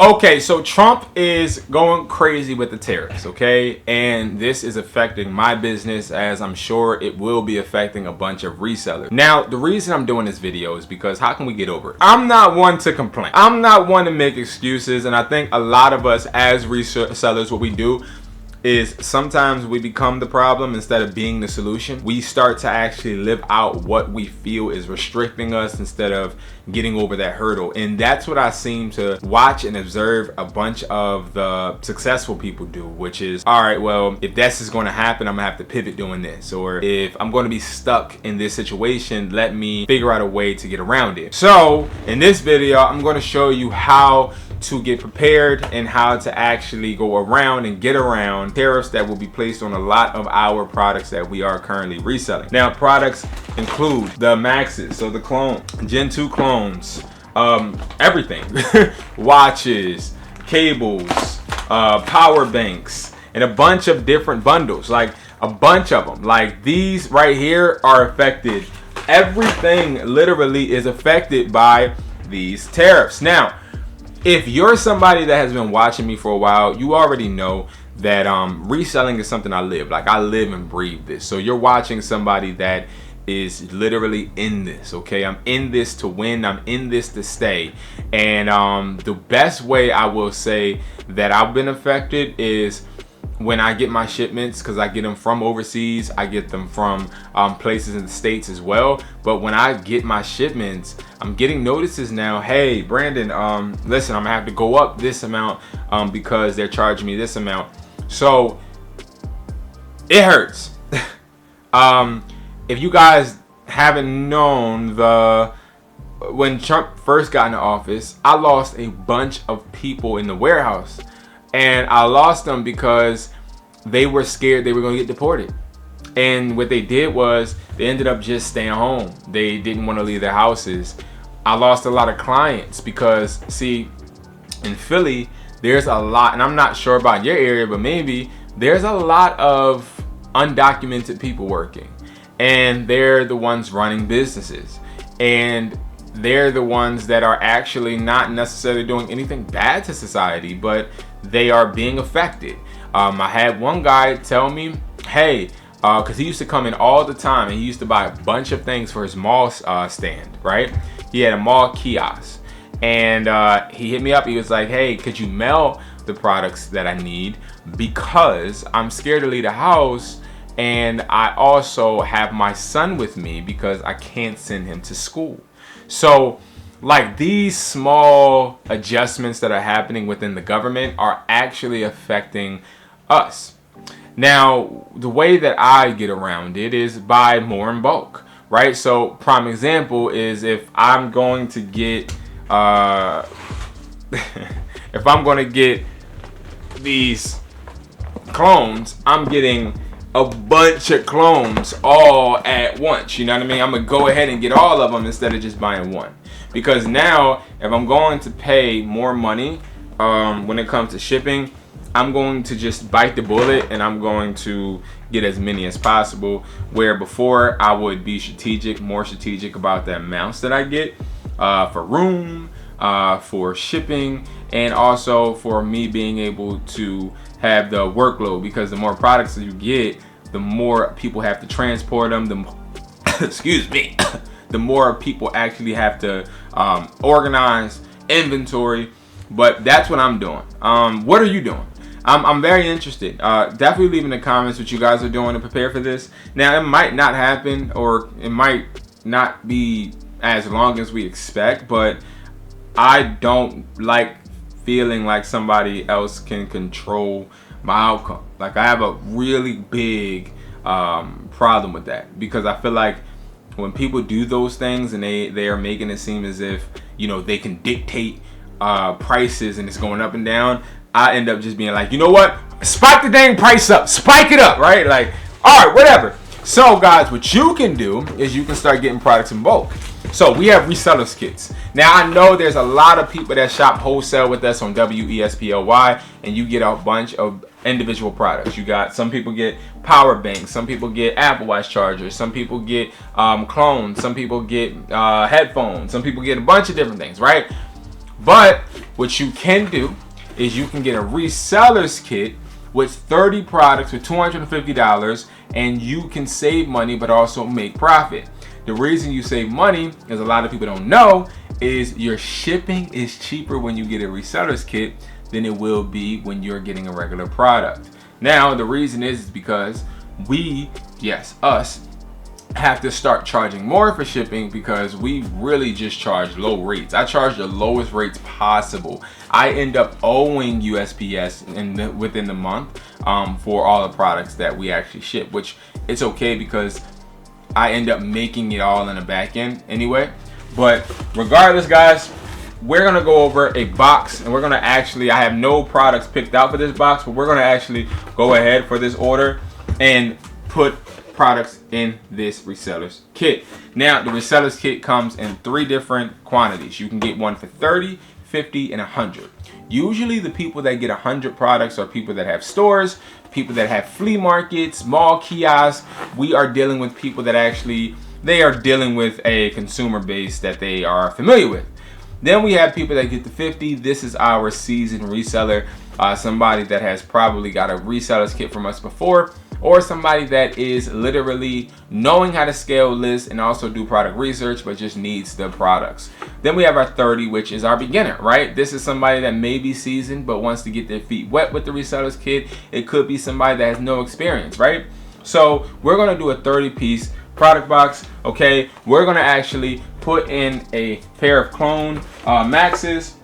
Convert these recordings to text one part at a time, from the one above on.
Okay, so Trump is going crazy with the tariffs, okay? And this is affecting my business, as I'm sure it will be affecting a bunch of resellers. Now, the reason I'm doing this video is because how can we get over it? I'm not one to complain. I'm not one to make excuses, and I think a lot of us as resellers, what we do is sometimes we become the problem instead of being the solution. We start to actually live out what we feel is restricting us instead of getting over that hurdle. And that's what I seem to watch and observe a bunch of the successful people do, which is, all right, well, if this is going to happen, I'm gonna have to pivot doing this. Or if I'm going to be stuck in this situation, let me figure out a way to get around it. So in this video, I'm going to show you how to get prepared and how to actually go around and get around tariffs that will be placed on a lot of our products that we are currently reselling. Now, products include the Maxes, so the clone, Gen 2 clones, everything, watches, cables, power banks, and a bunch of different bundles, like a bunch of them. Like these right here are affected. Everything literally is affected by these tariffs. Now, if you're somebody that has been watching me for a while, you already know that reselling is something I live. Like, I live and breathe this. So you're watching somebody that is literally in this, okay? I'm in this to win. I'm in this to stay. And the best way I will say that I've been affected is when I get my shipments, because I get them from overseas, I get them from places in the States as well. But when I get my shipments, I'm getting notices now, hey, Brandon, listen, I'm gonna have to go up this amount because they're charging me this amount. So it hurts. If you guys haven't known, when Trump first got into office, I lost a bunch of people in the warehouse. And I lost them because they were scared they were going to get deported. And what they did was they ended up just staying home. They didn't want to leave their houses. I lost a lot of clients because, see, in Philly, there's a lot, and I'm not sure about your area, but maybe there's a lot of undocumented people working. And they're the ones running businesses. And they're the ones that are actually not necessarily doing anything bad to society, but they are being affected. I had one guy tell me, hey, because he used to come in all the time and he used to buy a bunch of things for his mall stand, right? He had a mall kiosk, and he hit me up. He was like, hey, could you mail the products that I need, because I'm scared to leave the house, and I also have my son with me because I can't send him to school. So like, these small adjustments that are happening within the government are actually affecting us. Now, the way that I get around it is buy more in bulk, right? So prime example is if I'm going to get if I'm going to get these clones, I'm getting a bunch of clones all at once. You know what I mean? I'm gonna go ahead and get all of them instead of just buying one. Because now, if I'm going to pay more money when it comes to shipping, I'm going to just bite the bullet and I'm going to get as many as possible. Where before I would be more strategic about the amounts that I get for room, for shipping, and also for me being able to have the workload. Because the more products that you get, the more people have to transport them. Excuse me. The more people actually have to organize inventory. But that's what I'm doing. What are you doing? I'm very interested. Definitely leave in the comments what you guys are doing to prepare for this. Now, it might not happen, or it might not be as long as we expect, but I don't like feeling like somebody else can control my outcome. Like, I have a really big problem with that, because I feel like when people do those things and they are making it seem as if, you know, they can dictate prices and it's going up and down, I end up just being like, you know what, spike the dang price up, spike it up, right? Like, all right, whatever. So guys, what you can do is you can start getting products in bulk. So we have resellers kits. Now, I know there's a lot of people that shop wholesale with us on WESPLY, and you get a bunch of individual products. You got, some people get power banks, some people get Apple Watch chargers, some people get clones, some people get headphones, some people get a bunch of different things, right? But what you can do is you can get a reseller's kit with 30 products for $250, and you can save money but also make profit. The reason you save money, as a lot of people don't know, is your shipping is cheaper when you get a reseller's kit than it will be when you're getting a regular product. Now, the reason is because we, yes, us, have to start charging more for shipping because we really just charge low rates. I charge the lowest rates possible. I end up owing USPS within the month for all the products that we actually ship, which it's okay because I end up making it all in the back end anyway. But regardless, guys, we're gonna go over a box, and we're gonna actually, I have no products picked out for this box, but we're gonna actually go ahead for this order and put products in this reseller's kit. Now, the reseller's kit comes in 3 different quantities. You can get one for 30, 50, and 100. Usually the people that get 100 products are people that have stores, people that have flea markets, mall kiosks. We are dealing with people that actually, they are dealing with a consumer base that they are familiar with. Then we have people that get to 50. This is our seasoned reseller, somebody that has probably got a reseller's kit from us before, or somebody that is literally knowing how to scale lists and also do product research but just needs the products. Then we have our 30, which is our beginner, right? This is somebody that may be seasoned but wants to get their feet wet with the reseller's kit. It could be somebody that has no experience, right? So we're gonna do a 30-piece product box, okay? We're gonna actually put in a pair of clone maxes,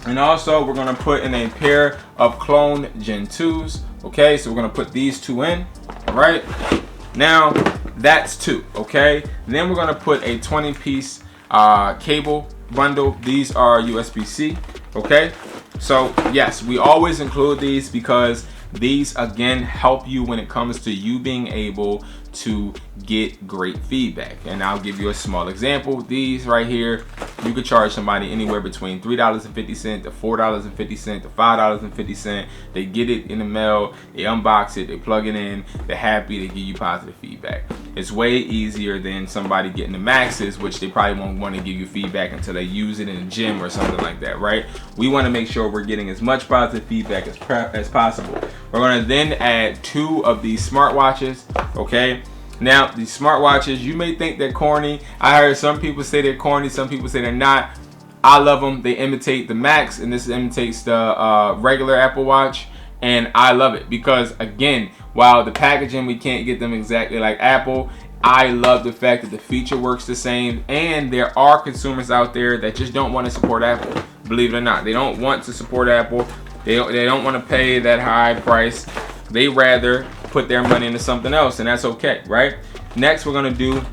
and also we're gonna put in a pair of clone Gen 2s. Okay, so we're gonna put these 2 in. All right, now that's 2. Okay, and then we're gonna put a 20-piece cable bundle. These are USB-C. Okay, so yes, we always include these because these again help you when it comes to you being able to get great feedback. And I'll give you a small example. These right here, you could charge somebody anywhere between $3.50 to $4.50 to $5.50. They get it in the mail, they unbox it, they plug it in, they're happy, they give you positive feedback. It's way easier than somebody getting the maxes, which they probably won't want to give you feedback until they use it in a gym or something like that, right? We want to make sure we're getting as much positive feedback as possible. We're going to then add 2 of these smartwatches, okay? Now, these smartwatches, you may think they're corny. I heard some people say they're corny, some people say they're not. I love them. They imitate the Max, and this imitates the regular Apple Watch, and I love it because, again, while the packaging, we can't get them exactly like Apple, I love the fact that the feature works the same, and there are consumers out there that just don't want to support Apple. Believe it or not, they don't want to support Apple. They don't want to pay that high price. They rather put their money into something else, and that's okay, right? Next, we're gonna do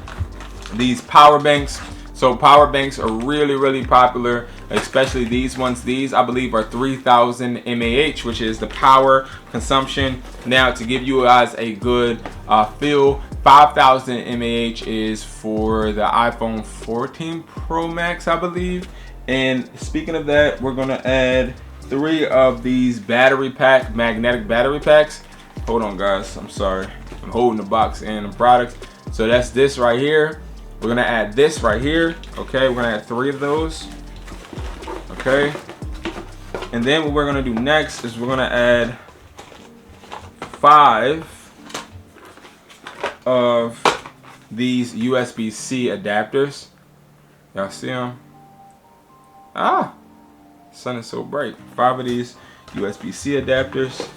these power banks. So power banks are really, really popular, especially these ones. These, I believe, are 3,000 mAh, which is the power consumption. Now, to give you guys a good feel, 5,000 mAh is for the iPhone 14 Pro Max, I believe. And speaking of that, we're gonna add 3 of these magnetic battery packs. Hold on, guys, I'm sorry. I'm holding the box and the products. So that's this right here. We're gonna add this right here. Okay, we're gonna add 3 of those. Okay. And then what we're gonna do next is we're gonna add 5 of these USB-C adapters. Y'all see them? Ah, sun is so bright. 5 of these USB-C adapters.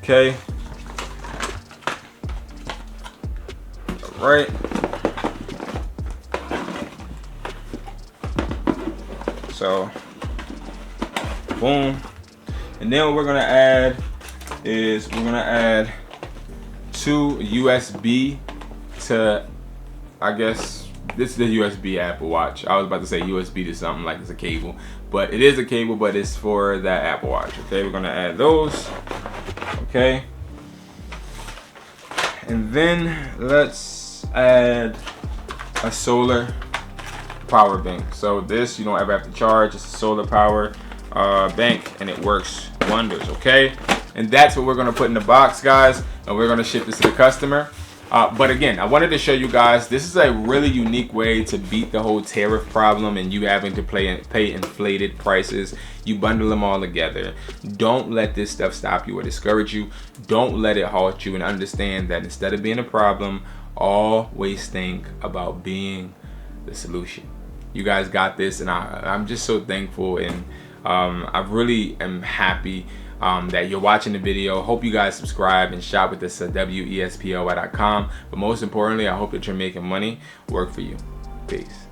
Okay. All right. So, boom. And then what we're gonna add is we're gonna add 2 USB to, I guess, this is the USB Apple Watch. I was about to say USB to something like it's a cable, but it is a cable, but it's for that Apple Watch. Okay, we're gonna add those. Okay. And then let's add a solar power bank. So this, you don't ever have to charge. It's a solar power bank, and it works wonders. Okay, and that's what we're gonna put in the box, guys, and we're gonna ship this to the customer. But again, I wanted to show you guys, this is a really unique way to beat the whole tariff problem and you having to pay inflated prices. You bundle them all together. Don't let this stuff stop you or discourage you. Don't let it halt you, and understand that instead of being a problem, always think about being the solution. You guys got this, and I'm just so thankful, and I really am happy that you're watching the video. Hope you guys subscribe and shop with us at wespoy.com. But most importantly, I hope that you're making money work for you. Peace.